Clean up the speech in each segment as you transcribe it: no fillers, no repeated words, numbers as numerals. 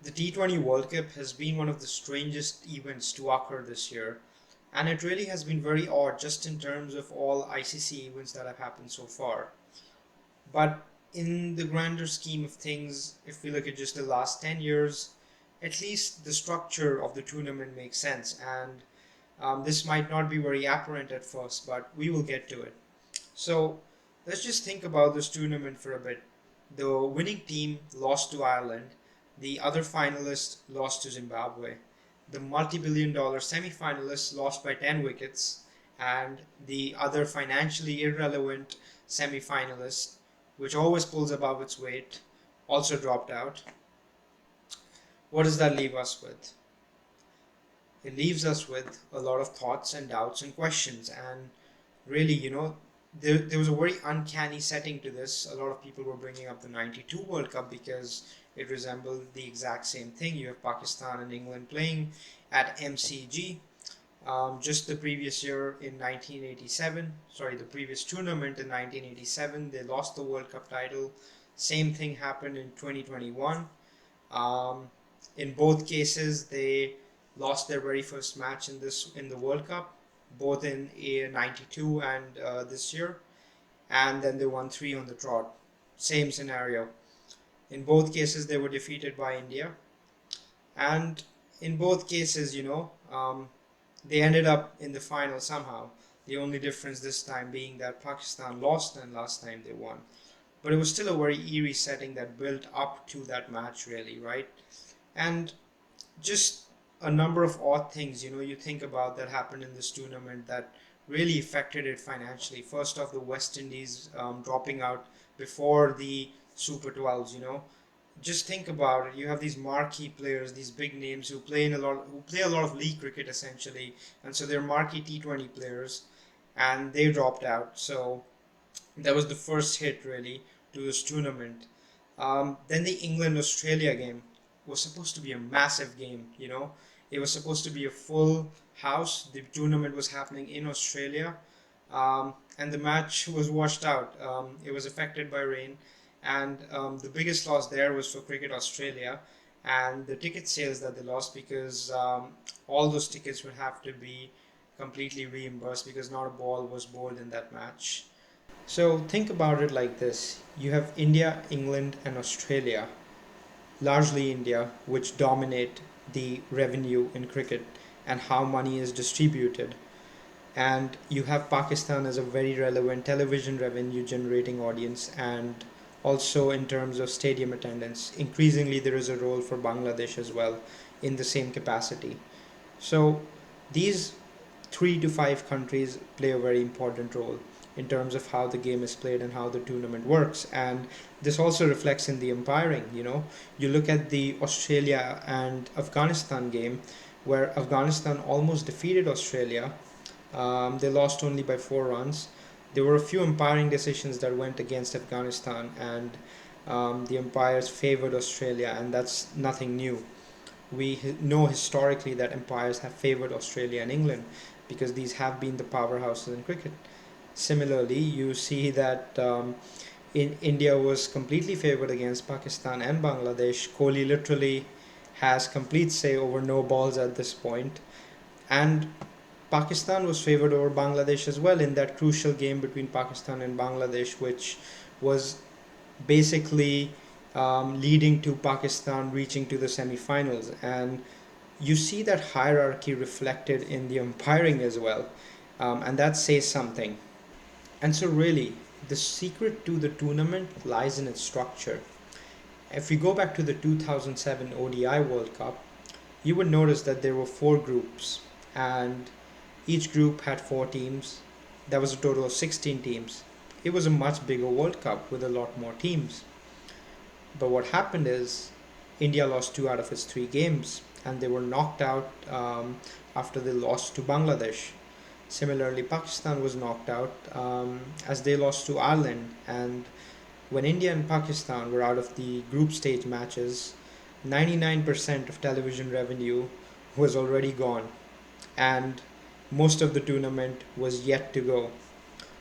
The T20 World Cup has been one of the strangest events to occur this year, and it really has been very odd just in terms of all ICC events that have happened so far. But in the grander scheme of things, if we look at just the last 10 years, at least the structure of the tournament makes sense, and this might not be very apparent at first, but we will get to it. So let's just think about this tournament for a bit. The winning team lost to Ireland, the other finalists lost to Zimbabwe, the multi billion dollar semi finalists lost by 10 wickets, and the other financially irrelevant semi finalist, which always pulls above its weight, also dropped out. What does that leave us with? It leaves us with a lot of thoughts and doubts and questions. And really, there was a very uncanny setting to this. A lot of people were bringing up the 92 World Cup because it resembled the exact same thing. You have Pakistan and England playing at MCG. Just the previous year in 1987, sorry, the previous tournament in 1987, they lost the World Cup title. Same thing happened in 2021. Um, in both cases, they lost their very first match in the World Cup, both in '92 and this year, and then they won three on the trot. Same scenario. In both cases, they were defeated by India, and in both cases, they ended up in the final somehow. The only difference this time being that Pakistan lost and last time they won. But it was still a very eerie setting that built up to that match, really, right? And just a number of odd things, you think about that happened in this tournament that really affected it financially. First off, the West Indies dropping out before the Super 12s, just think about it. You have these marquee players, these big names who play a lot of league cricket essentially, and so they're marquee T20 players, and they dropped out. So that was the first hit really to this tournament. Then the England Australia game was supposed to be a massive game. It was supposed to be a full house. The tournament was happening in Australia, and the match was washed out. It was affected by rain, and the biggest loss there was for Cricket Australia and the ticket sales that they lost because all those tickets would have to be completely reimbursed because not a ball was bowled in that match. So think about it like this: you have India, England, and Australia, largely India, which dominate the revenue in cricket and how money is distributed. And you have Pakistan as a very relevant television revenue generating audience, and also in terms of stadium attendance. Increasingly, there is a role for Bangladesh as well in the same capacity. So these 3 to 5 countries play a very important role in terms of how the game is played and how the tournament works. And this also reflects in the umpiring. You look at the Australia and Afghanistan game where Afghanistan almost defeated Australia. They lost only by 4 runs. There were a few umpiring decisions that went against Afghanistan, and the umpires favored Australia, and that's nothing new. We know historically that umpires have favored Australia and England because these have been the powerhouses in cricket. Similarly, you see that in India was completely favored against Pakistan and Bangladesh. Kohli literally has complete say over no balls at this point, and Pakistan was favored over Bangladesh as well in that crucial game between Pakistan and Bangladesh, which was basically leading to Pakistan reaching to the semi-finals. And you see that hierarchy reflected in the umpiring as well, and that says something. And so, really, the secret to the tournament lies in its structure. If we go back to the 2007 ODI World Cup, you would notice that there were four groups, and each group had four teams. That was a total of 16 teams. It was a much bigger World Cup with a lot more teams. But what happened is India lost two out of its three games, and they were knocked out after they lost to Bangladesh. Similarly, Pakistan was knocked out as they lost to Ireland. And when India and Pakistan were out of the group stage matches, 99% of television revenue was already gone, and most of the tournament was yet to go.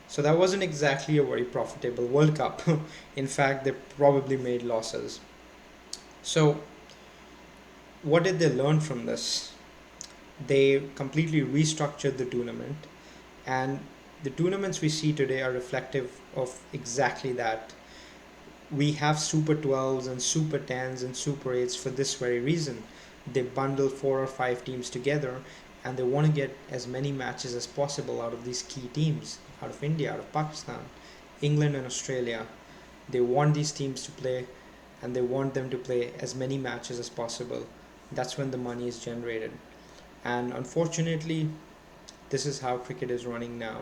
So that wasn't exactly a very profitable World Cup. In fact, they probably made losses. So what did they learn from this? They completely restructured the tournament, and the tournaments we see today are reflective of exactly that. We have Super 12s and Super 10s and Super 8s for this very reason. They bundle 4 or 5 teams together, and they want to get as many matches as possible out of these key teams, out of India, out of Pakistan, England, and Australia. They want these teams to play, and they want them to play as many matches as possible. That's when the money is generated. And unfortunately, this is how cricket is running now.